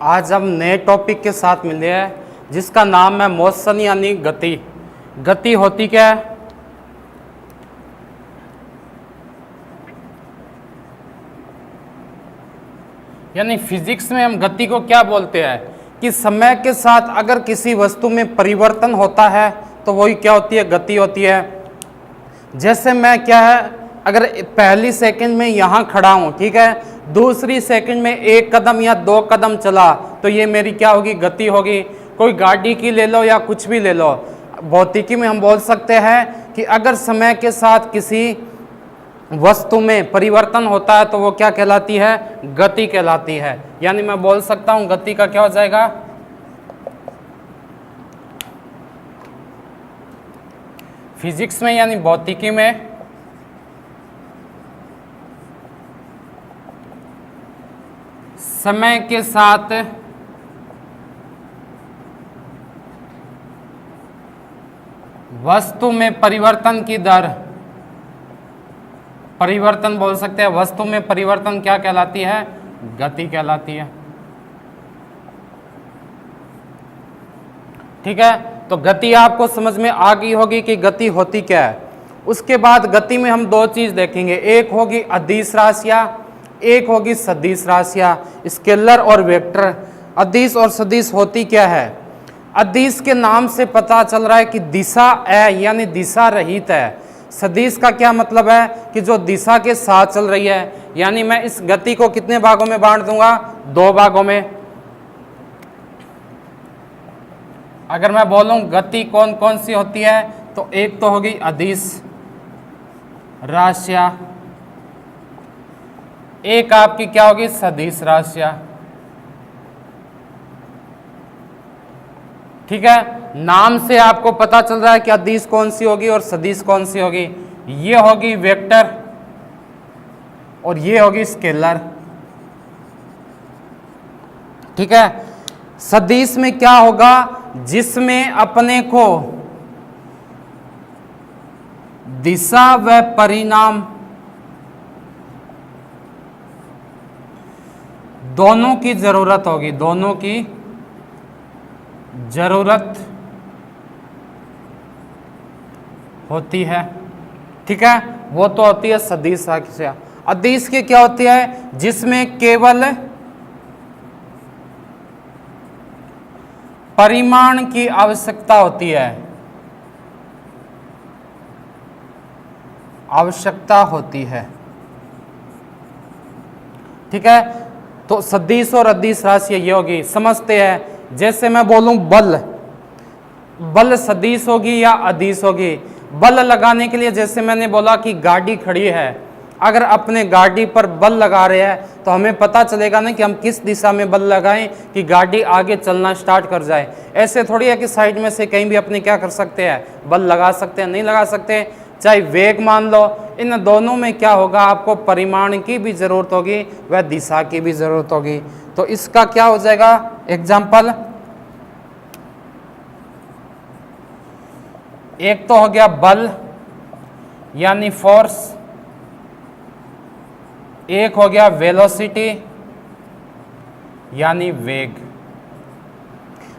आज हम नए टॉपिक के साथ मिले हैं जिसका नाम है मोशन यानी गति। गति होती क्या है? यानी फिजिक्स में हम गति को क्या बोलते हैं कि समय के साथ अगर किसी वस्तु में परिवर्तन होता है तो वही क्या होती है? गति होती है। जैसे मैं क्या है, अगर पहली सेकंड में यहाँ खड़ा हूँ, ठीक है, दूसरी सेकंड में एक कदम या दो कदम चला तो ये मेरी क्या होगी? गति होगी। कोई गाड़ी की ले लो या कुछ भी ले लो, भौतिकी में हम बोल सकते हैं कि अगर समय के साथ किसी वस्तु में परिवर्तन होता है तो वो क्या कहलाती है? गति कहलाती है। यानी मैं बोल सकता हूं गति का क्या हो जाएगा? फिजिक्स में यानी भौतिकी में समय के साथ वस्तु में परिवर्तन की दर, परिवर्तन बोल सकते हैं, वस्तु में परिवर्तन क्या कहलाती है? गति कहलाती है। ठीक है, तो गति आपको समझ में आ गई होगी कि गति होती क्या है। उसके बाद गति में हम दो चीज देखेंगे, एक होगी अदिश राशियां, एक होगी सदिश राशियां, स्केलर और वेक्टर। अदिश और सदिश होती क्या है? अदिश के नाम से पता चल रहा है कि दिशा है यानी दिशा रहित है। सदिश का क्या मतलब है? कि जो दिशा के साथ चल रही है। यानी मैं इस गति को कितने भागों में बांट दूंगा? दो भागों में। अगर मैं बोलूं गति कौन कौन सी होती है तो एक तो होगी अदिश राशियां, एक आपकी क्या होगी? सदिश राशियां। ठीक है, नाम से आपको पता चल रहा है कि अदिश कौन सी होगी और सदिश कौन सी होगी। ये होगी वेक्टर और ये होगी स्केलर। ठीक है, सदिश में क्या होगा? जिसमें अपने को दिशा व परिणाम दोनों की जरूरत होगी, दोनों की जरूरत होती है। ठीक है, वो तो होती है सदिश राशियां। अदिश की क्या होती है? जिसमें केवल परिमाण की आवश्यकता होती है, आवश्यकता होती है। ठीक है, तो सदिश और अदिश राशि ये होगी, समझते हैं। जैसे मैं बोलूं बल, बल सदिश होगी या अदिश होगी? बल लगाने के लिए जैसे मैंने बोला कि गाड़ी खड़ी है, अगर अपने गाड़ी पर बल लगा रहे हैं तो हमें पता चलेगा ना कि हम किस दिशा में बल लगाएं कि गाड़ी आगे चलना स्टार्ट कर जाए। ऐसे थोड़ी है कि साइड में से कहीं भी अपने क्या कर सकते हैं? बल लगा सकते हैं? नहीं लगा सकते। चाहे वेग मान लो, इन दोनों में क्या होगा? आपको परिमाण की भी जरूरत होगी व दिशा की भी जरूरत होगी। तो इसका क्या हो जाएगा एग्जाम्पल? एक तो हो गया बल यानी फोर्स, एक हो गया वेलोसिटी यानी वेग।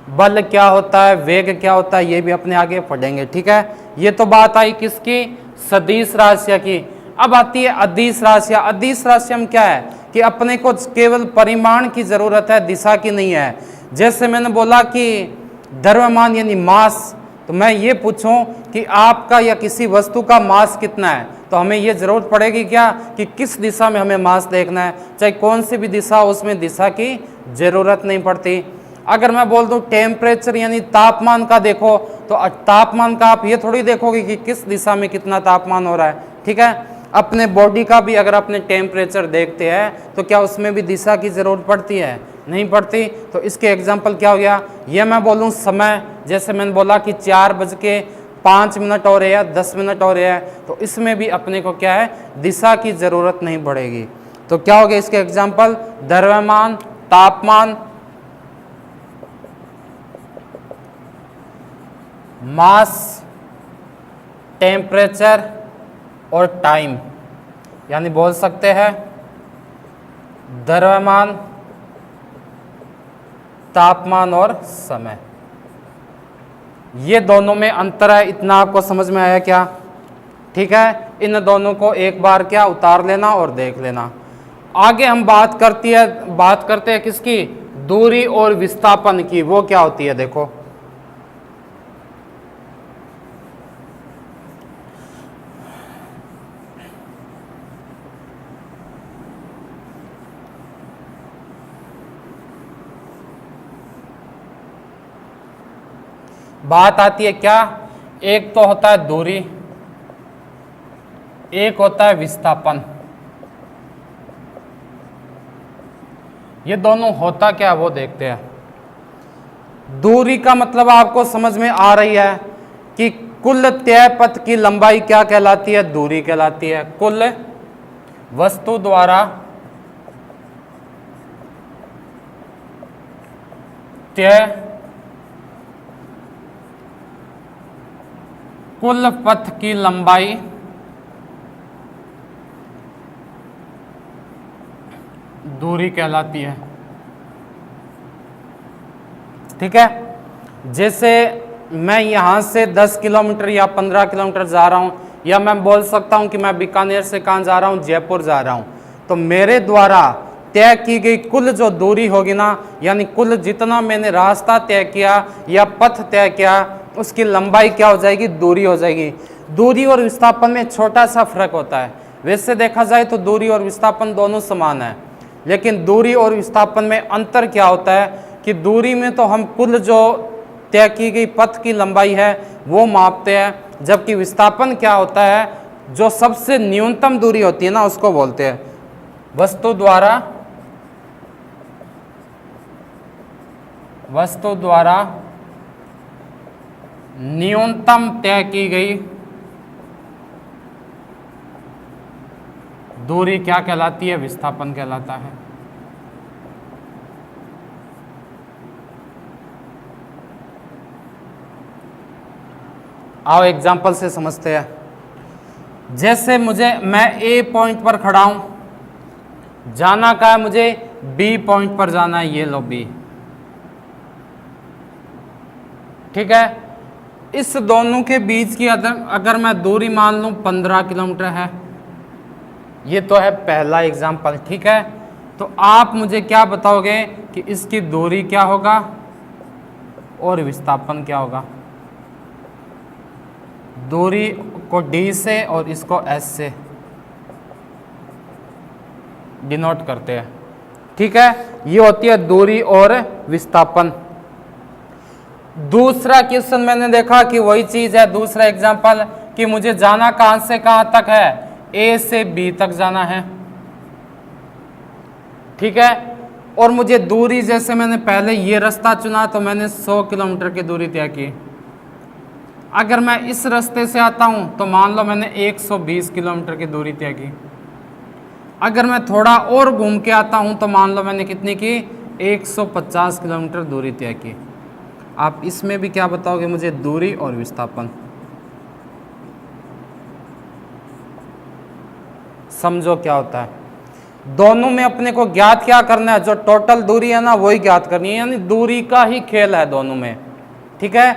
बल क्या होता है, वेग क्या होता है, ये भी अपने आगे पढ़ेंगे। ठीक है, ये तो बात आई किसकी? सदिश राशियां की। अब आती है अदिश राशियां। अदिश राशियां में क्या है कि अपने को केवल परिमाण की जरूरत है, दिशा की नहीं है। जैसे मैंने बोला कि द्रव्यमान यानी मास, तो मैं ये पूछूं कि आपका या किसी वस्तु का मास कितना है तो हमें ये जरूरत पड़ेगी क्या कि किस दिशा में हमें मास देखना है। चाहे कौन सी भी दिशा हो, उसमें दिशा की जरूरत नहीं पड़ती। अगर मैं बोल दूं टेम्परेचर यानी तापमान का देखो, तो तापमान का आप ये थोड़ी देखोगे कि किस दिशा में कितना तापमान हो रहा है। ठीक है, अपने बॉडी का भी अगर अपने टेम्परेचर देखते हैं तो क्या उसमें भी दिशा की जरूरत पड़ती है? नहीं पड़ती। तो इसके एग्जाम्पल क्या हो गया? ये मैं बोलूँ समय, जैसे मैंने बोला कि 4:05 हो रहे हैं, 10 मिनट हो रहे हैं, तो इसमें भी अपने को क्या है? दिशा की जरूरत नहीं पड़ेगी। तो क्या हो गया इसके एग्जाम्पल? द्रव्यमान, तापमान, मास, टेम्परेचर और टाइम। यानी बोल सकते हैं द्रव्यमान, तापमान और समय, ये दोनों में अंतर है। इतना आपको समझ में आया क्या? ठीक है, इन दोनों को एक बार क्या उतार लेना और देख लेना। आगे हम बात करते हैं किसकी? दूरी और विस्थापन की। वो क्या होती है देखो, बात आती है क्या? एक तो होता है दूरी, एक होता है विस्थापन। ये दोनों होता क्या वो देखते हैं। दूरी का मतलब आपको समझ में आ रही है कि कुल तय पथ की लंबाई क्या कहलाती है? दूरी कहलाती है। कुल वस्तु द्वारा तय कुल पथ की लंबाई दूरी कहलाती है। ठीक है, जैसे मैं यहां से 10 किलोमीटर या 15 किलोमीटर जा रहा हूं, या मैं बोल सकता हूं कि मैं बीकानेर से कहां जा रहा हूं? जयपुर जा रहा हूं। तो मेरे द्वारा तय की गई कुल जो दूरी होगी ना, यानी कुल जितना मैंने रास्ता तय किया या पथ तय किया, उसकी लंबाई क्या हो जाएगी? दूरी हो जाएगी। दूरी और विस्थापन में छोटा सा फर्क होता है। वैसे देखा जाए तो दूरी और विस्थापन दोनों समान है, लेकिन दूरी और विस्थापन में अंतर क्या होता है कि दूरी में तो हम कुल जो तय की गई पथ की लंबाई है वो मापते हैं, जबकि विस्थापन क्या होता है? जो सबसे न्यूनतम दूरी होती है ना, उसको बोलते हैं। वस्तु द्वारा न्यूनतम तय की गई दूरी क्या कहलाती है? विस्थापन कहलाता है। आओ एग्जाम्पल से समझते हैं। जैसे मैं ए पॉइंट पर खड़ा हूं, जाना का है मुझे बी पॉइंट पर जाना है। ये लो बी, ठीक है। इस दोनों के बीच की अगर मैं दूरी मान लूं 15 किलोमीटर है, ये तो है पहला एग्जाम्पल। ठीक है, तो आप मुझे क्या बताओगे कि इसकी दूरी क्या होगा और विस्थापन क्या होगा? दूरी को डी से और इसको एस से डिनोट करते हैं। ठीक है, ये होती है दूरी और विस्थापन। दूसरा क्वेश्चन मैंने देखा कि वही चीज है, दूसरा एग्जांपल कि मुझे जाना कहां से कहां तक है? ए से बी तक जाना है। ठीक है, और मुझे दूरी, जैसे मैंने पहले ये रास्ता चुना तो मैंने 100 किलोमीटर की दूरी तय की। अगर मैं इस रास्ते से आता हूं तो मान लो मैंने 120 किलोमीटर की दूरी तय की। अगर मैं थोड़ा और घूम के आता हूं तो मान लो मैंने कितनी की? 150 किलोमीटर दूरी तय की। आप इसमें भी क्या बताओगे मुझे? दूरी और विस्थापन। समझो क्या होता है। दोनों में अपने को ज्ञात क्या करना है? जो टोटल दूरी है ना, वही ज्ञात करनी है, यानी दूरी का ही खेल है दोनों में। ठीक है,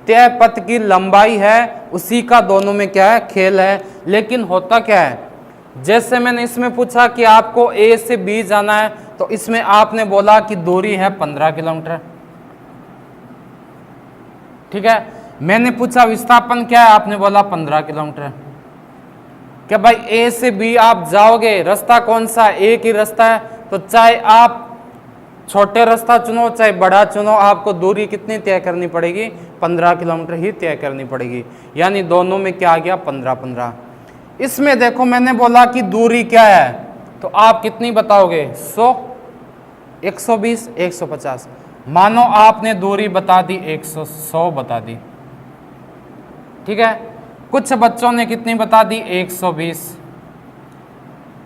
तय पथ की लंबाई है, उसी का दोनों में क्या है? खेल है। लेकिन होता क्या है, जैसे मैंने इसमें पूछा कि आपको ए से बी जाना है, तो इसमें आपने बोला कि दूरी है 15 किलोमीटर। ठीक है, मैंने पूछा विस्थापन क्या है, आपने बोला 15 किलोमीटर। क्या भाई ए से बी आप जाओगे, रास्ता कौन सा? एक ही रास्ता है, तो चाहे आप छोटे रास्ता चुनो चाहे बड़ा चुनो, आपको दूरी कितनी तय करनी पड़ेगी? 15 किलोमीटर ही तय करनी पड़ेगी। यानी दोनों में क्या आ गया? 15-15। इसमें देखो मैंने बोला कि दूरी क्या है, तो आप कितनी बताओगे? 100, 120, 150। मानो आपने दूरी बता दी 100 बता दी। ठीक है, कुछ बच्चों ने कितनी बता दी? 120।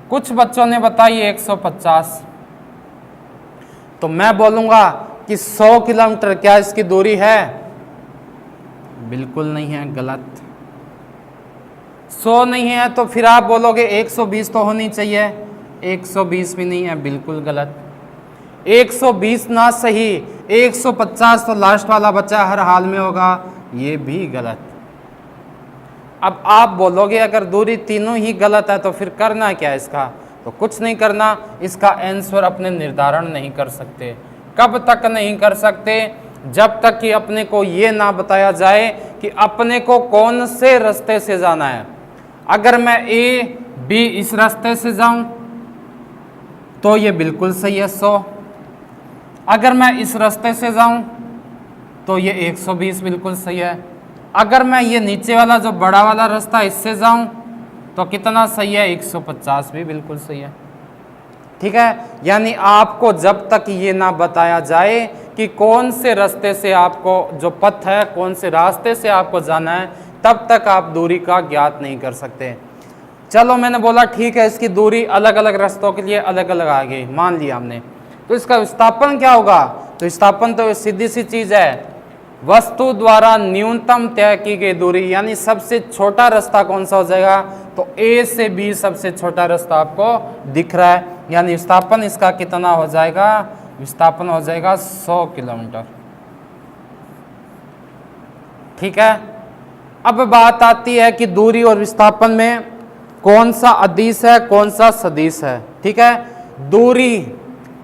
कुछ बच्चों ने बताई 150। तो मैं बोलूंगा कि 100 किलोमीटर क्या इसकी दूरी है? बिल्कुल नहीं है, गलत। 100 नहीं है तो फिर आप बोलोगे 120 तो होनी चाहिए। 120 भी नहीं है, बिल्कुल गलत। 120 ना सही, 150 तो लास्ट वाला बच्चा हर हाल में होगा, ये भी गलत। अब आप बोलोगे अगर दूरी तीनों ही गलत है तो फिर करना क्या इसका, तो कुछ नहीं करना, इसका आंसर अपने निर्धारण नहीं कर सकते। कब तक नहीं कर सकते, जब तक कि अपने को ये ना बताया जाए कि अपने को कौन से रास्ते से जाना है। अगर मैं ए बी इस रास्ते से जाऊं तो ये बिल्कुल सही है 100, अगर मैं इस रास्ते से जाऊं तो ये 120 बिल्कुल सही है, अगर मैं ये नीचे वाला जो बड़ा वाला रास्ता इससे जाऊं तो कितना सही है, 150 भी बिल्कुल सही है। ठीक है, यानी आपको जब तक ये ना बताया जाए कि कौन से रास्ते से आपको जो पथ है, कौन से रास्ते से आपको जाना है, तब तक आप दूरी का ज्ञात नहीं कर सकते। चलो मैंने बोला ठीक है, इसकी दूरी अलग अलग रास्तों के लिए अलग अलग आ गई, मान लिया हमने, तो इसका विस्थापन क्या होगा, तो विस्थापन तो सीधी सी चीज है, वस्तु द्वारा न्यूनतम तय की गई दूरी, यानी सबसे छोटा रास्ता कौन सा हो जाएगा, तो ए से बी सबसे छोटा रास्ता आपको दिख रहा है, यानी विस्थापन इसका कितना हो जाएगा, विस्थापन हो जाएगा 100 किलोमीटर। ठीक है, अब बात आती है कि दूरी और विस्थापन में कौन सा अदिश है, कौन सा सदिश है। ठीक है, दूरी,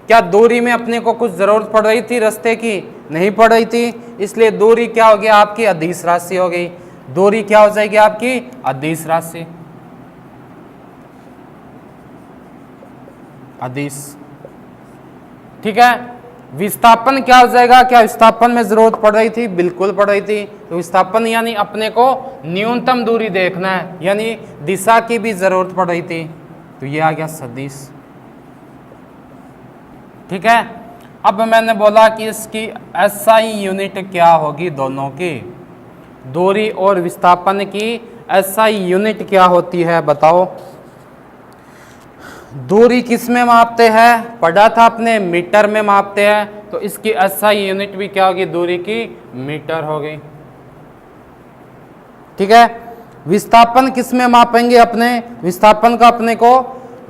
क्या दूरी में अपने को कुछ जरूरत पड़ रही थी रास्ते की, नहीं पड़ रही थी, इसलिए दूरी क्या हो गया आपकी, अदिश राशि हो गई। दूरी क्या हो जाएगी आपकी, अदिश राशि, अदिश। ठीक है, विस्थापन क्या हो जाएगा, क्या विस्थापन में जरूरत पड़ रही थी, बिल्कुल पड़ रही थी, तो विस्थापन यानी अपने को न्यूनतम दूरी देखना है, यानी दिशा की भी जरूरत पड़ रही थी, तो ये आ गया सदिश। ठीक है, अब मैंने बोला कि इसकी एसआई यूनिट क्या होगी, दोनों की दूरी और विस्थापन की एसआई यूनिट क्या होती है बताओ। दूरी किस में मापते हैं, पढ़ा था आपने, मीटर में मापते हैं, तो इसकी एसआई यूनिट भी क्या होगी, दूरी की मीटर हो गई। ठीक है, विस्थापन किस में मापेंगे अपने, विस्थापन का अपने को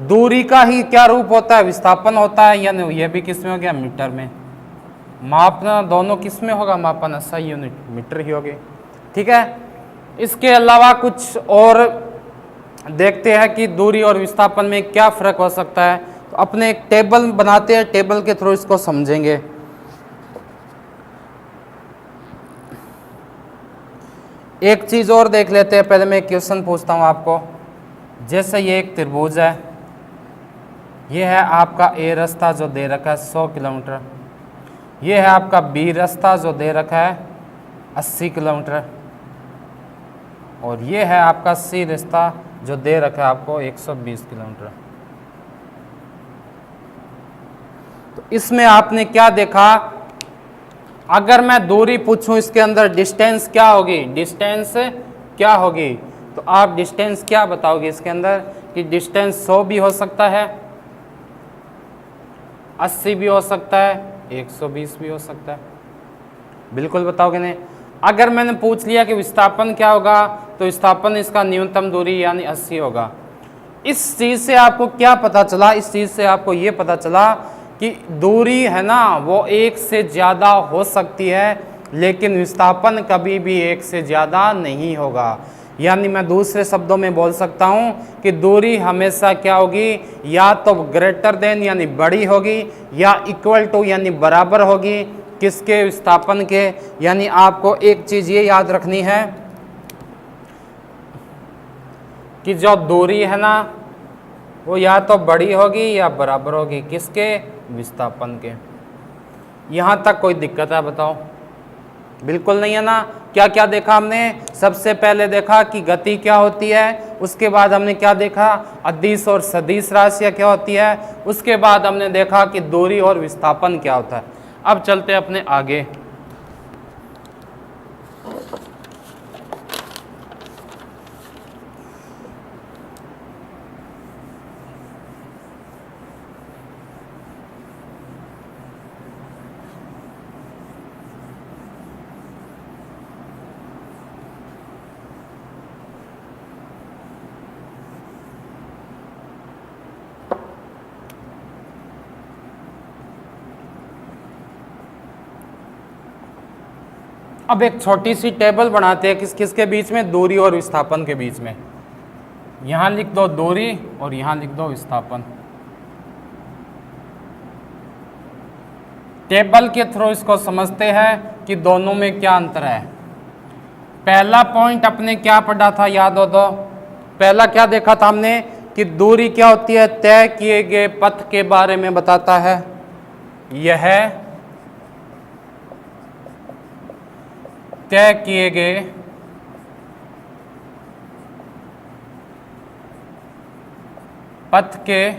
दूरी का ही क्या रूप होता है, विस्थापन होता है, यानी ये भी किस में हो गया, मीटर में। मापना दोनों किस में होगा, मापन एसआई यूनिट मीटर ही होगी। ठीक है, इसके अलावा कुछ और देखते हैं कि दूरी और विस्थापन में क्या फर्क हो सकता है, तो अपने एक टेबल बनाते हैं, टेबल के थ्रू इसको समझेंगे। एक चीज और देख लेते हैं, पहले मैं क्वेश्चन पूछता हूं आपको। जैसे ये एक त्रिभुज है, ये है आपका ए रास्ता जो दे रखा है 100 किलोमीटर, ये है आपका बी रास्ता जो दे रखा है 80 किलोमीटर, और ये है आपका सी रास्ता जो दे रखा है आपको 120 किलोमीटर। तो इसमें आपने क्या देखा, अगर मैं दूरी पूछूं इसके अंदर डिस्टेंस क्या होगी, डिस्टेंस क्या होगी, तो आप डिस्टेंस क्या बताओगे इसके अंदर, कि डिस्टेंस 100 भी हो सकता है, 80 भी हो सकता है, 120 भी हो सकता है, बिल्कुल बताओगे नहीं। अगर मैंने पूछ लिया कि विस्थापन क्या होगा, तो विस्थापन इसका न्यूनतम दूरी यानी 80 होगा। इस चीज से आपको क्या पता चला, इस चीज से आपको ये पता चला कि दूरी है ना वो एक से ज्यादा हो सकती है, लेकिन विस्थापन कभी भी एक से ज्यादा नहीं होगा। यानी मैं दूसरे शब्दों में बोल सकता हूं कि दूरी हमेशा क्या होगी, या तो ग्रेटर देन यानी बड़ी होगी, या इक्वल टू यानी बराबर होगी, किसके, विस्थापन के। यानी आपको एक चीज ये याद रखनी है कि जो दूरी है ना वो या तो बड़ी होगी या बराबर होगी, किसके, विस्थापन के। यहां तक कोई दिक्कत है बताओ, बिल्कुल नहीं है ना। क्या क्या देखा हमने, सबसे पहले देखा कि गति क्या होती है, उसके बाद हमने क्या देखा, अदिश और सदिश राशियां क्या होती है, उसके बाद हमने देखा कि दूरी और विस्थापन क्या होता है। अब चलते हैं अपने आगे। अब एक छोटी सी टेबल बनाते हैं किस किस के बीच में, दूरी और विस्थापन के बीच में। यहां लिख दो दूरी और यहां लिख दो विस्थापन। टेबल के थ्रू इसको समझते हैं कि दोनों में क्या अंतर है। पहला पॉइंट अपने क्या पढ़ा था, याद हो तो? पहला क्या देखा था हमने कि दूरी क्या होती है, तय किए गए पथ के बारे में बताता है। यह तय किए गए पथ के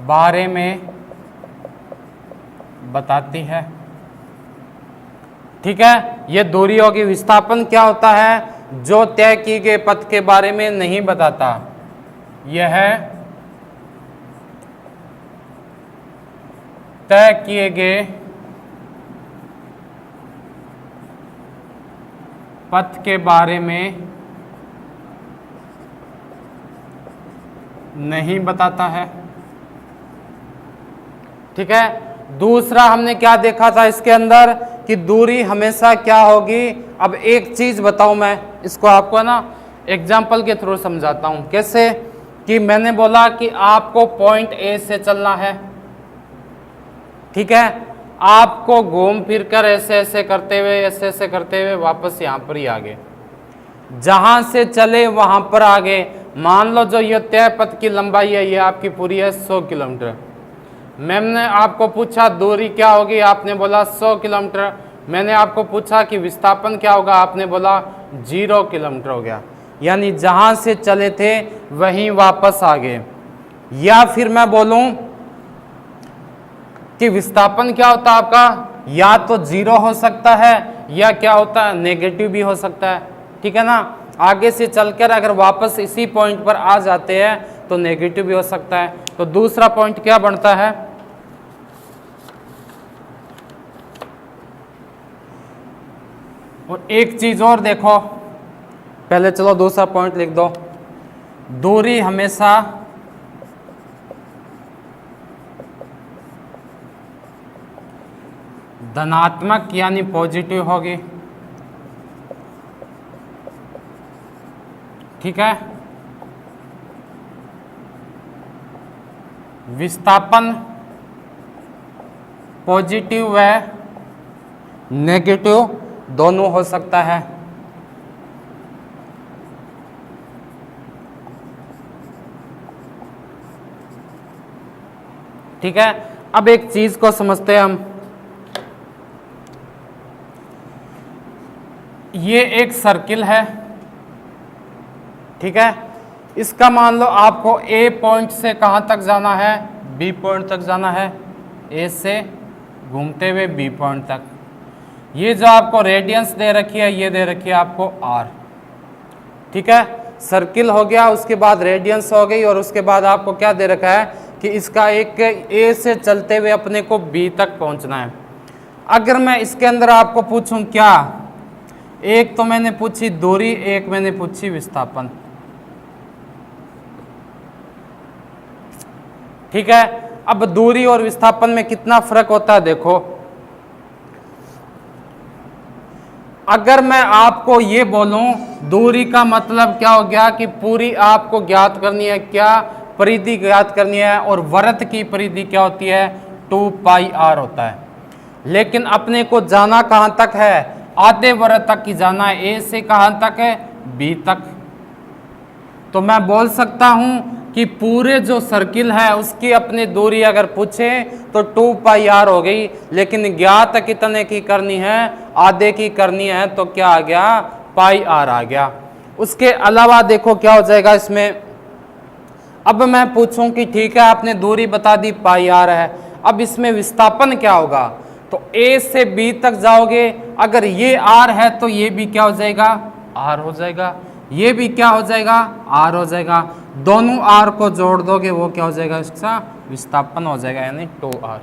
बारे में बताती है। ठीक है, ये दूरी होगी। विस्थापन क्या होता है, जो तय किए गए पथ के बारे में नहीं बताता। यह तय किए गए पथ के बारे में नहीं बताता है। ठीक है, दूसरा हमने क्या देखा था इसके अंदर कि दूरी हमेशा क्या होगी। अब एक चीज बताऊं, मैं इसको आपको ना एग्जाम्पल के थ्रू समझाता हूं। कैसे कि मैंने बोला कि आपको पॉइंट ए से चलना है, ठीक है, आपको घूम फिर कर ऐसे ऐसे करते हुए ऐसे ऐसे करते हुए वापस यहां पर ही आ गए। जहां से चले वहां पर आ गए। मान लो जो ये तय पथ की लंबाई है ये आपकी पूरी है 100 किलोमीटर। मैंने आपको पूछा दूरी क्या होगी, आपने बोला 100 किलोमीटर। मैंने आपको पूछा कि विस्थापन क्या होगा, आपने बोला 0 किलोमीटर हो गया। यानी जहां से चले थे वहीं वापस आ गए। या फिर मैं बोलूं कि विस्थापन क्या होता है आपका, या तो 0 हो सकता है या क्या होता है, नेगेटिव भी हो सकता है। ठीक है ना, आगे से चलकर अगर वापस इसी पॉइंट पर आ जाते हैं तो नेगेटिव भी हो सकता है। तो दूसरा पॉइंट क्या बनता है, और एक चीज और देखो, पहले चलो दूसरा पॉइंट लिख दो। दूरी हमेशा धनात्मक यानी पॉजिटिव होगी। ठीक है, विस्थापन पॉजिटिव व नेगेटिव दोनों हो सकता है। ठीक है, अब एक चीज को समझते हैं हम। ये एक सर्किल है, ठीक है, इसका मान लो आपको ए पॉइंट से कहां तक जाना है, बी पॉइंट तक जाना है। ए से घूमते हुए बी पॉइंट तक। ये जो आपको रेडियंस दे रखी है ये दे रखी है आपको आर। ठीक है, सर्किल हो गया, उसके बाद रेडियंस हो गई, और उसके बाद आपको क्या दे रखा है कि इसका एक ए से चलते हुए अपने को बी तक पहुंचना है। अगर मैं इसके अंदर आपको पूछूं क्या, एक तो मैंने पूछी दूरी, एक मैंने पूछी विस्थापन। ठीक है, अब दूरी और विस्थापन में कितना फर्क होता है देखो। अगर मैं आपको ये बोलूं दूरी का मतलब क्या हो गया कि पूरी आपको ज्ञात करनी है, क्या परिधि ज्ञात करनी है, और वृत्त की परिधि क्या होती है, 2 पाई आर होता है। लेकिन अपने को जाना कहां तक है, आधे वृत्त तक ही जाना है। ए से कहां तक है, बी तक। तो मैं बोल सकता हूं कि पूरे जो सर्किल है उसकी अपनी दूरी अगर पूछे तो 2 पाई आर हो गई, लेकिन ज्ञात कितने की करनी है, आधे की करनी है, तो क्या आ गया, पाई आर आ गया। उसके अलावा देखो क्या हो जाएगा इसमें। अब मैं पूछूं कि ठीक है आपने दूरी बता दी पाई आर है, अब इसमें विस्थापन क्या होगा, तो ए से बी तक जाओगे, अगर ये आर है तो ये भी क्या हो जाएगा, आर हो जाएगा, ये भी क्या हो जाएगा, आर हो जाएगा। दोनों आर को जोड़ दोगे वो क्या हो जाएगा, इसका विस्थापन हो जाएगा, यानी 2r।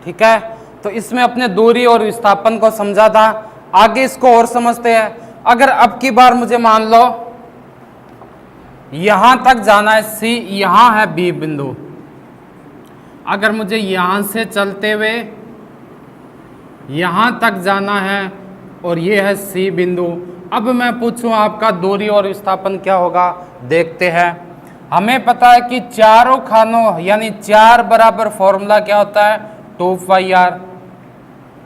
ठीक है, तो इसमें अपने दूरी और विस्थापन को समझा था। आगे इसको और समझते हैं। अगर अब की बार मुझे मान लो यहां तक जाना है, सी यहां है बी बिंदु, अगर मुझे यहाँ से चलते हुए यहाँ तक जाना है और ये है सी बिंदु, अब मैं पूछूं आपका दूरी और विस्थापन क्या होगा, देखते हैं। हमें पता है कि चारों खानों यानी 4 बराबर फॉर्मूला क्या होता है, 2πr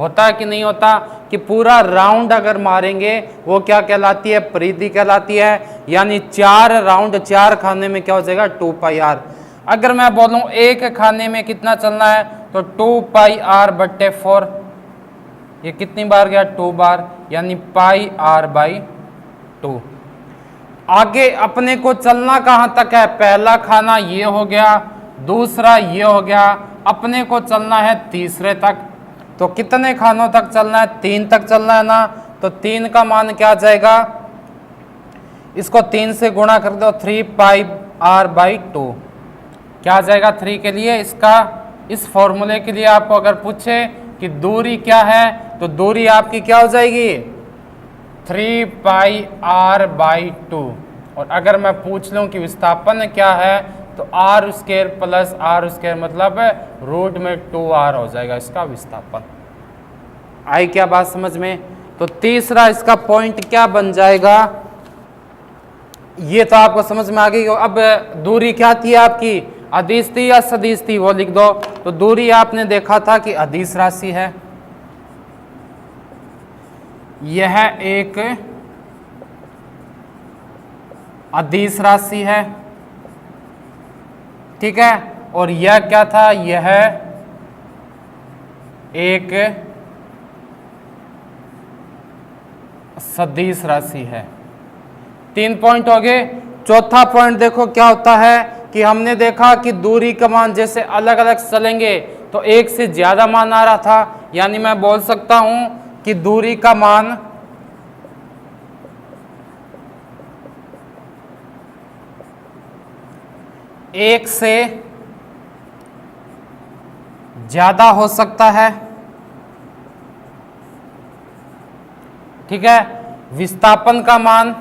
होता है कि नहीं होता, कि पूरा राउंड अगर मारेंगे वो क्या कहलाती है, परिधि कहलाती है। यानी 4 राउंड 4 खाने में क्या हो जाएगा, 2πr। अगर मैं बोलूं एक खाने में कितना चलना है तो 2πr/4, ये कितनी बार गया, 2 बार, यानी πr/2। आगे अपने को चलना कहां तक है, पहला खाना ये हो गया, दूसरा ये हो गया, अपने को चलना है तीसरे तक। तो कितने खानों तक चलना है, 3 तक चलना है ना, तो 3 का मान क्या आ जाएगा, इसको 3 से गुणा कर दो, 3πr/2 क्या आ जाएगा 3 के लिए। इसका इस फॉर्मूले के लिए आपको अगर पूछे कि दूरी क्या है, तो दूरी आपकी क्या हो जाएगी, 3πr/2। और अगर मैं पूछ लूं कि विस्थापन क्या है, तो r² + r² मतलब रूट में 2r हो जाएगा इसका विस्थापन। आई क्या बात समझ में। तो तीसरा इसका पॉइंट क्या बन जाएगा, ये तो आपको समझ में आ गई। अब दूरी क्या थी आपकी, अदिश थी या सदिश थी, वो लिख दो। तो दूरी आपने देखा था कि अदिश राशि है, यह एक अदिश राशि है, ठीक है। और यह क्या था, यह एक सदिश राशि है। 3 पॉइंट हो गए। चौथा पॉइंट देखो क्या होता है कि हमने देखा कि दूरी का मान जैसे अलग अलग चलेंगे तो एक से ज्यादा मान आ रहा था, यानी मैं बोल सकता हूं कि दूरी का मान एक से ज्यादा हो सकता है, ठीक है। विस्थापन का मान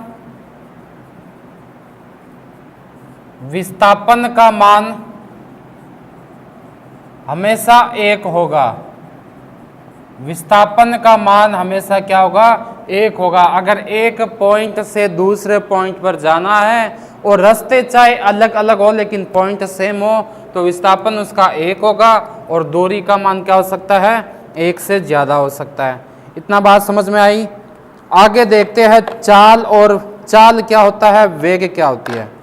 हमेशा 1 होगा, विस्थापन का मान हमेशा क्या होगा, 1 होगा। अगर एक पॉइंट से दूसरे पॉइंट पर जाना है और रास्ते चाहे अलग अलग हो लेकिन पॉइंट सेम हो, तो विस्थापन उसका 1 होगा और दूरी का मान क्या हो सकता है, 1 से ज्यादा हो सकता है। इतना बात समझ में आई। आगे देखते हैं चाल, और चाल क्या होता है, वेग क्या होती है।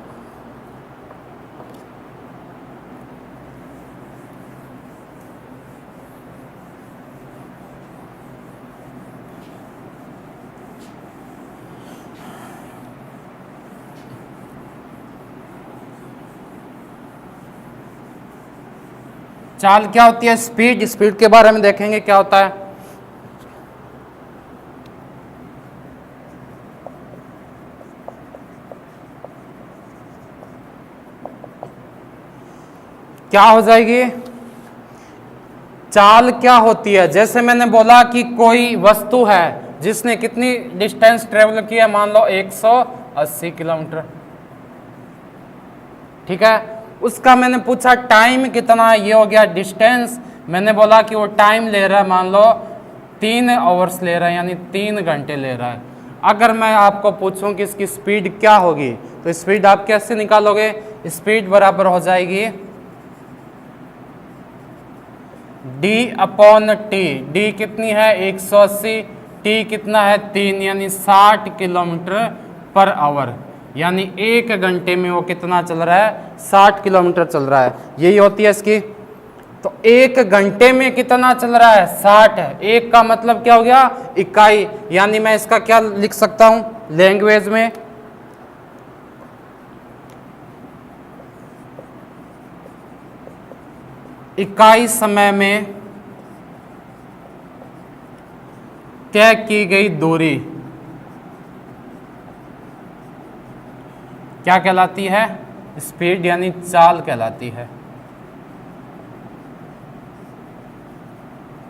चाल क्या होती है, स्पीड। स्पीड के बारे में देखेंगे क्या होता है। क्या हो जाएगी, चाल क्या होती है, जैसे मैंने बोला कि कोई वस्तु है जिसने कितनी डिस्टेंस ट्रेवल किया, मान लो 180 किलोमीटर, ठीक है। उसका मैंने पूछा टाइम कितना है, ये हो गया डिस्टेंस। मैंने बोला कि वो टाइम ले रहा है, मान लो 3 आवर्स ले रहा है, यानी 3 घंटे ले रहा है। अगर मैं आपको पूछूं कि इसकी स्पीड क्या होगी, तो स्पीड आप कैसे निकालोगे, स्पीड बराबर हो जाएगी d/t। d कितनी है, 180, t कितना है, 3, यानी 60 किलोमीटर पर आवर, यानी 1 घंटे में वो कितना चल रहा है, 60 किलोमीटर चल रहा है। यही होती है इसकी। तो 1 घंटे में कितना चल रहा है, 60 है। 1 का मतलब क्या हो गया, इकाई, यानी मैं इसका क्या लिख सकता हूं लैंग्वेज में, इकाई समय में तय की गई दूरी क्या कहलाती है, स्पीड यानी चाल कहलाती है,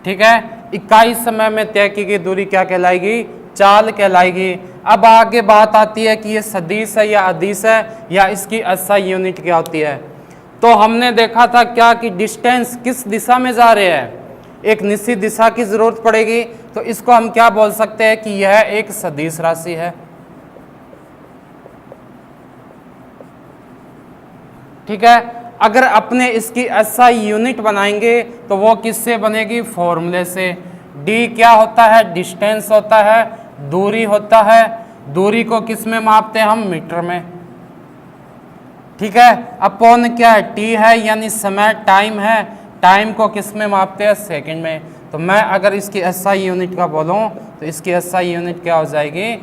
ठीक है। इकाई समय में तय की गई दूरी क्या कहलाएगी, चाल कहलाएगी। अब आगे बात आती है कि ये सदिश है या अदिश है, या इसकी SI यूनिट क्या होती है। तो हमने देखा था क्या कि डिस्टेंस किस दिशा में जा रहे हैं, एक निश्चित दिशा की जरूरत पड़ेगी। तो इसको हम क्या बोल सकते हैं कि यह एक सदिश राशि है। ठीक है, अगर अपने इसकी एसआई यूनिट बनाएंगे तो वो किससे बनेगी, फॉर्मूले से। डी क्या होता है, डिस्टेंस होता है, दूरी होता है। दूरी को किस में मापते हैं हम, मीटर में। ठीक है, अपॉन क्या है, टी है यानी समय, टाइम है। टाइम को किस में मापते हैं, सेकंड में। तो मैं अगर इसकी एसआई यूनिट का बोलूं तो इसकी एसआई यूनिट क्या हो जाएगी,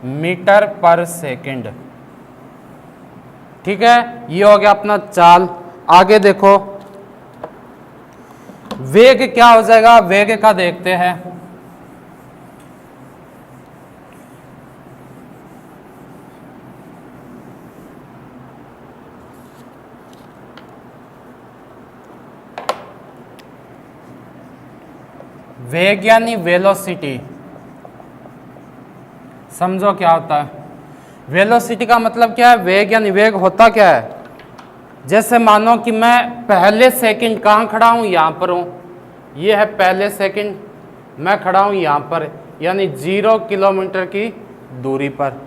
मीटर पर सेकंड। ठीक है, ये हो गया अपना चाल। आगे देखो वेग क्या हो जाएगा, वेग का देखते हैं। वेग यानी वेलोसिटी, समझो क्या होता है। वेलोसिटी का मतलब क्या है, वेग यानी वेग होता क्या है। जैसे मानो कि मैं पहले सेकंड कहाँ खड़ा हूँ, यहाँ पर हूँ। ये है पहले सेकंड, मैं खड़ा हूँ यहाँ पर, यानी 0 किलोमीटर की दूरी पर।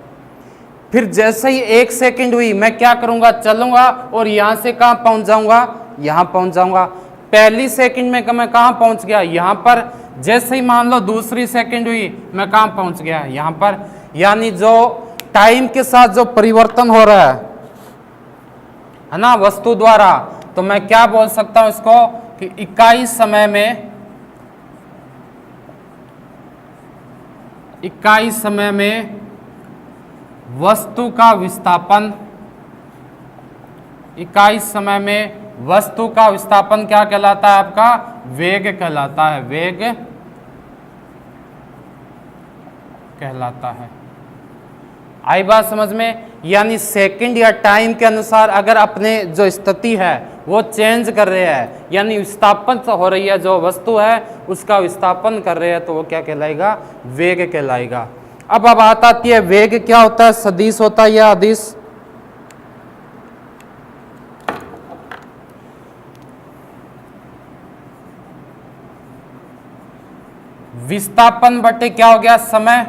फिर जैसे ही 1 सेकंड हुई मैं क्या करूँगा, चलूँगा और यहाँ से कहाँ पहुँच जाऊँगा, यहाँ पहुँच जाऊँगा। पहली सेकंड में मैं कहाँ पहुँच गया, यहाँ पर। जैसे ही मान लो दूसरी सेकंड हुई मैं कहाँ पहुँच गया, यहाँ पर। यानी जो टाइम के साथ जो परिवर्तन हो रहा है ना वस्तु द्वारा, तो मैं क्या बोल सकता हूं इसको कि इकाई समय में वस्तु का विस्थापन, इकाई समय में वस्तु का विस्थापन क्या कहलाता है, आपका वेग कहलाता है, वेग कहलाता है। आई बात समझ में। यानी सेकंड या टाइम के अनुसार अगर अपने जो स्थिति है वो चेंज कर रहे हैं, यानी विस्थापन हो रही है, जो वस्तु है उसका विस्थापन कर रहे हैं, तो वो क्या कहलाएगा, वेग कहलाएगा। अब बात आती है वेग क्या होता है, सदिश होता है या अदिश। विस्थापन बटे क्या हो गया, समय।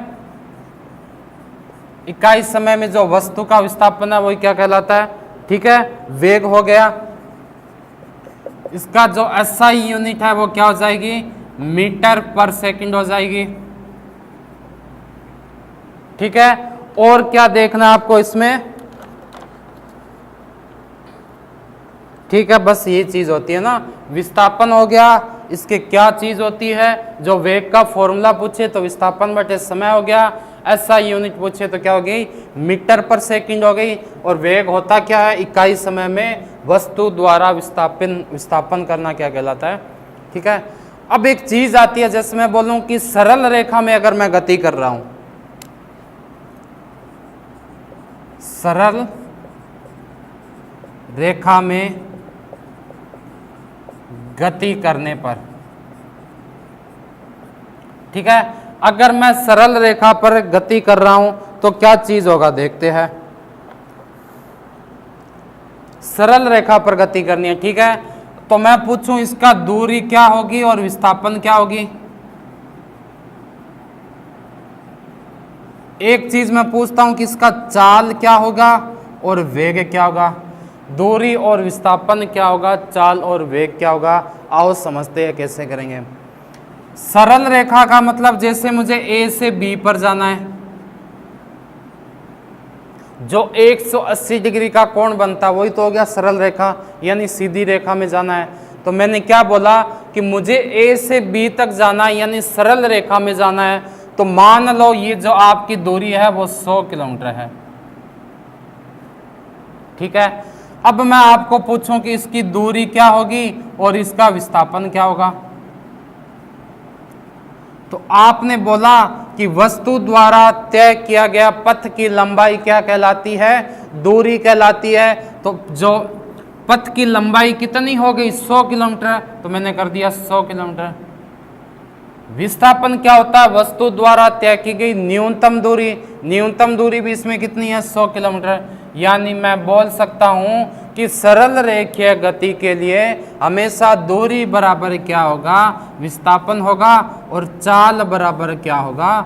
इकाई समय में जो वस्तु का विस्थापन है वही क्या कहलाता है, ठीक है, वेग हो गया। इसका जो एसआई यूनिट है वो क्या हो जाएगी, मीटर पर सेकंड हो जाएगी। ठीक है, और क्या देखना आपको इसमें, ठीक है, बस ये चीज होती है ना, विस्थापन हो गया। इसके क्या चीज होती है, जो वेग का फॉर्मूला पूछे तो विस्थापन बटे समय हो गया, एसआई यूनिट पूछे तो क्या हो गई, मीटर पर सेकंड हो गई। और वेग होता क्या है, इकाई समय में वस्तु द्वारा विस्थापन करना क्या कहलाता है। ठीक है, अब एक चीज आती है, जैसे मैं बोलूं कि सरल रेखा में अगर मैं गति कर रहा हूं, सरल रेखा में गति करने पर, ठीक है, अगर मैं सरल रेखा पर गति कर रहा हूं तो क्या चीज होगा, देखते हैं। सरल रेखा पर गति करनी है, ठीक है, तो मैं पूछूं इसका दूरी क्या होगी और विस्थापन क्या होगी। एक चीज मैं पूछता हूं कि इसका चाल क्या होगा और वेग क्या होगा। दूरी और विस्थापन क्या होगा, चाल और वेग क्या होगा। आओ समझते हैं कैसे करेंगे। सरल रेखा का मतलब जैसे मुझे ए से बी पर जाना है, जो 180 डिग्री का कोण बनता है वही तो हो गया सरल रेखा, यानी सीधी रेखा में जाना है। तो मैंने क्या बोला कि मुझे ए से बी तक जाना है, यानी सरल रेखा में जाना है। तो मान लो ये जो आपकी दूरी है वो 100 किलोमीटर है। ठीक है, अब मैं आपको पूछूं कि इसकी दूरी क्या होगी और इसका विस्थापन क्या होगा। तो आपने बोला कि वस्तु द्वारा तय किया गया पथ की लंबाई क्या कहलाती है, दूरी कहलाती है। तो जो पथ की लंबाई कितनी हो गई, 100 किलोमीटर, तो मैंने कर दिया 100 किलोमीटर। विस्थापन क्या होता है, वस्तु द्वारा तय की गई न्यूनतम दूरी। न्यूनतम दूरी भी इसमें कितनी है, 100 किलोमीटर, यानी मैं बोल सकता हूं कि सरल रेखीय गति के लिए हमेशा दूरी बराबर क्या होगा, विस्थापन होगा, और चाल बराबर क्या होगा,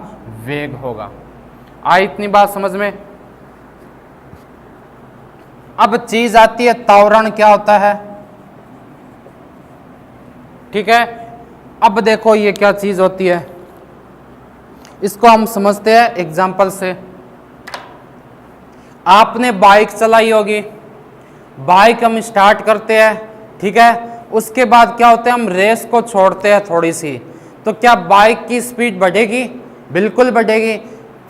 वेग होगा। आई इतनी बात समझ में? अब चीज आती है त्वरण क्या होता है। ठीक है, अब देखो ये क्या चीज होती है, इसको हम समझते हैं एग्जाम्पल से। आपने बाइक चलाई होगी, बाइक हम स्टार्ट करते हैं, ठीक है, उसके बाद क्या होता है, हम रेस को छोड़ते हैं थोड़ी सी, तो क्या बाइक की स्पीड बढ़ेगी? बिल्कुल बढ़ेगी।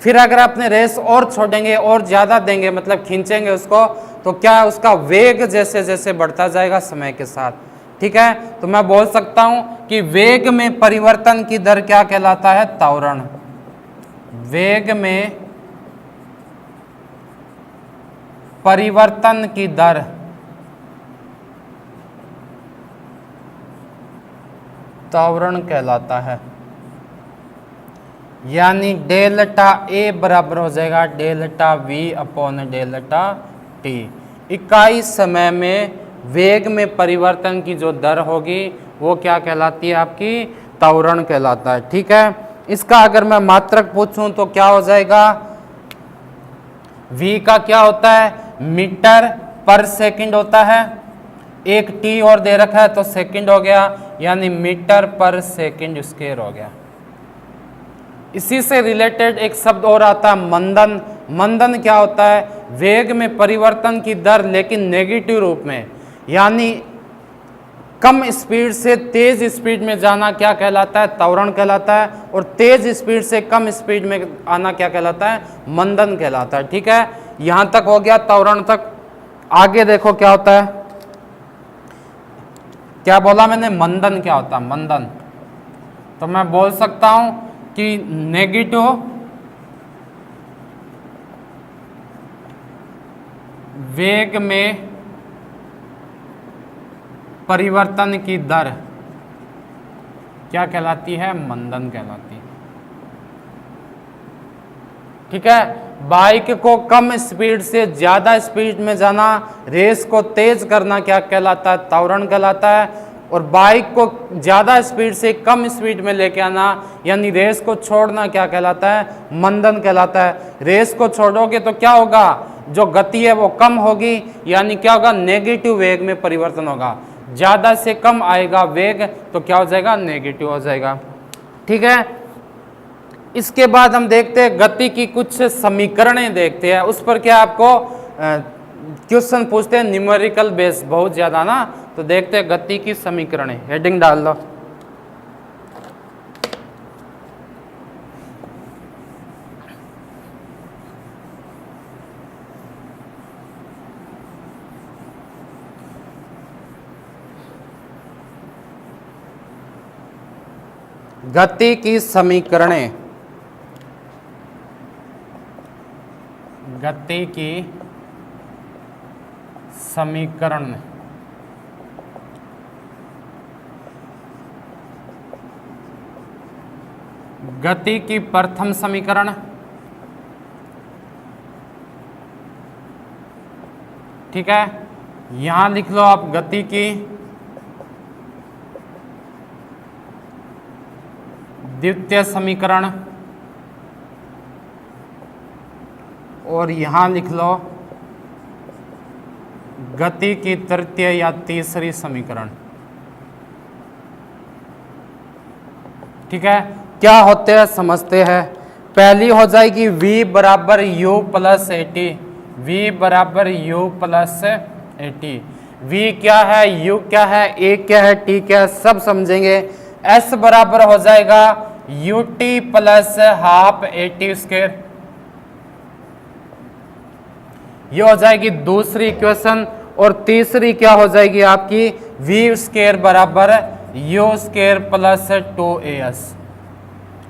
फिर अगर आपने रेस और छोड़ेंगे और ज़्यादा देंगे, मतलब खींचेंगे उसको, तो क्या उसका वेग जैसे जैसे बढ़ता जाएगा समय के साथ। ठीक है, तो मैं बोल सकता हूं कि वेग में परिवर्तन की दर क्या कहलाता है, त्वरण। वेग में परिवर्तन की दर त्वरण कहलाता है। यानी डेल्टा ए बराबर हो जाएगा delta we upon delta T. इकाई समय में वेग में परिवर्तन की जो दर होगी वो क्या कहलाती है, आपकी त्वरण कहलाता है। ठीक है, इसका अगर मैं मात्रक पूछूं तो क्या हो जाएगा, v का क्या होता है, मीटर पर सेकंड होता है, एक t और दे रखा है तो सेकंड हो गया, यानी मीटर पर सेकंड स्क्वायर हो गया। इसी से रिलेटेड एक शब्द और आता है मंदन। मंदन क्या होता है, वेग में परिवर्तन की दर लेकिन नेगेटिव रूप में, यानी कम स्पीड से तेज स्पीड में जाना क्या कहलाता है, त्वरण कहलाता है, और तेज स्पीड से कम स्पीड में आना क्या कहलाता है, मंदन कहलाता है। ठीक है, यहां तक हो गया त्वरण तक। आगे देखो क्या होता है, क्या बोला मैंने, मंदन क्या होता है, मंदन। तो मैं बोल सकता हूं कि नेगेटिव वेग में परिवर्तन की दर क्या कहलाती है, मंदन कहलाती है। ठीक है, बाइक को कम स्पीड से ज्यादा स्पीड में जाना, रेस को तेज करना क्या कहलाता है, त्वरण कहलाता है, और बाइक को ज्यादा स्पीड से कम स्पीड में लेके आना यानी रेस को छोड़ना क्या कहलाता है, मंदन कहलाता है। रेस को छोड़ोगे तो क्या होगा, जो गति है वो कम होगी, यानी क्या होगा, नेगेटिव वेग में परिवर्तन होगा। ज्यादा से कम आएगा वेग तो क्या हो जाएगा, नेगेटिव हो जाएगा। ठीक है, इसके बाद हम देखते हैं गति की कुछ समीकरणें देखते हैं। उस पर क्या आपको क्वेश्चन पूछते हैं न्यूमेरिकल बेस बहुत ज्यादा ना, तो देखते हैं गति की समीकरणें। हेडिंग डाल दो। गति की समीकरणें, गति की समीकरण। गति की प्रथम समीकरण, ठीक है, यहां लिख लो आप गति की द्वितीय समीकरण, और यहां लिख लो गति की तृतीय या तीसरी समीकरण। ठीक है, क्या होते हैं समझते हैं। पहली हो जाएगी v बराबर u plus A T, v बराबर u plus A T. v क्या है, u क्या है, a क्या है, t क्या है, सब समझेंगे। s बराबर हो जाएगा u t plus half A T square. ये हो जाएगी दूसरी इक्वेशन, और तीसरी क्या हो जाएगी आपकी, v स्क्वायर बराबर u स्क्वायर प्लस 2as।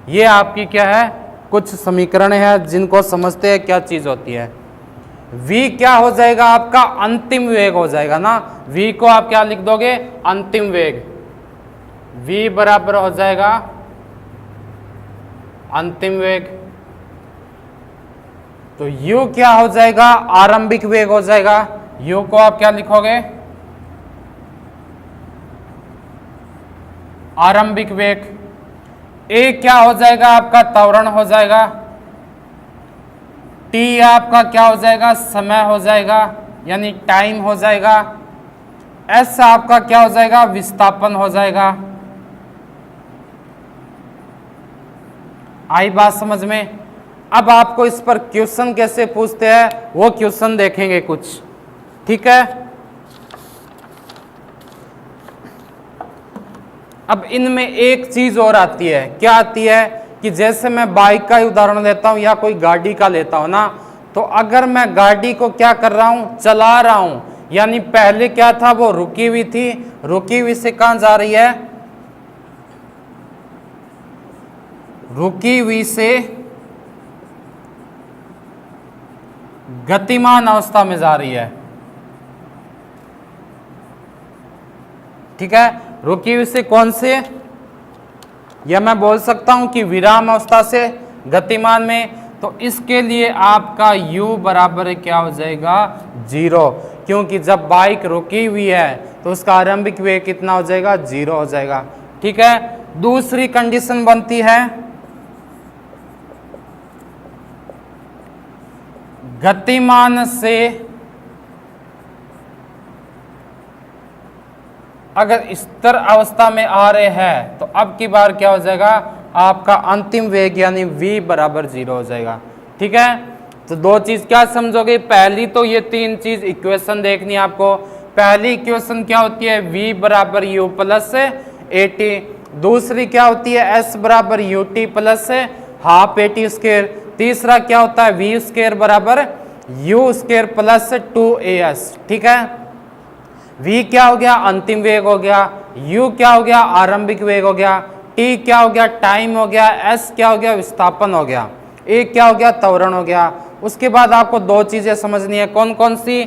ये आपकी क्या है, कुछ समीकरण है जिनको समझते हैं क्या चीज होती है। v क्या हो जाएगा, आपका अंतिम वेग हो जाएगा ना, v को आप क्या लिख दोगे, अंतिम वेग। v बराबर हो जाएगा अंतिम वेग। तो u क्या हो जाएगा, आरंभिक वेग हो जाएगा। u को आप क्या लिखोगे, आरंभिक वेग। a क्या हो जाएगा, आपका त्वरण हो जाएगा। t आपका क्या हो जाएगा, समय हो जाएगा यानी टाइम हो जाएगा। s आपका क्या हो जाएगा, विस्थापन हो जाएगा। आई बात समझ में। अब आपको इस पर क्वेश्चन कैसे पूछते हैं वो क्वेश्चन देखेंगे कुछ, ठीक है। अब इनमें एक चीज और आती है, क्या आती है कि जैसे मैं बाइक का ही उदाहरण लेता हूं या कोई गाड़ी का लेता हूं ना, तो अगर मैं गाड़ी को क्या कर रहा हूं, चला रहा हूं, यानी पहले क्या था, वो रुकी हुई थी, रुकी हुई से कहां जा रही है, रुकी हुई से गतिमान अवस्था में जा रही है, ठीक है। रुकी हुई से कौन से, या मैं बोल सकता हूं कि विराम अवस्था से गतिमान में। तो इसके लिए आपका u बराबर क्या हो जाएगा, 0, क्योंकि जब बाइक रुकी हुई है तो उसका आरंभिक वेग कितना हो जाएगा, 0 हो जाएगा, ठीक है। दूसरी कंडीशन बनती है, गतिमान से अगर स्थिर अवस्था में आ रहे हैं तो अब की बार क्या हो जाएगा, आपका अंतिम वेग यानी v बराबर 0 हो जाएगा, ठीक है। तो दो चीज क्या समझोगे, पहली तो ये तीन चीज इक्वेशन देखनी है आपको। पहली इक्वेशन क्या होती है, v बराबर u प्लस at। दूसरी क्या होती है, s बराबर ut plus half at square. तीसरा क्या होता है, v स्क्वायर बराबर u स्क्वायर प्लस 2as, ठीक है। v क्या हो गया, अंतिम वेग हो गया। u क्या हो गया, आरंभिक वेग हो गया। t क्या हो गया, टाइम हो गया। s क्या हो गया, विस्थापन हो गया। a क्या हो गया, त्वरण हो गया। उसके बाद आपको दो चीजें समझनी है, कौन कौन सी,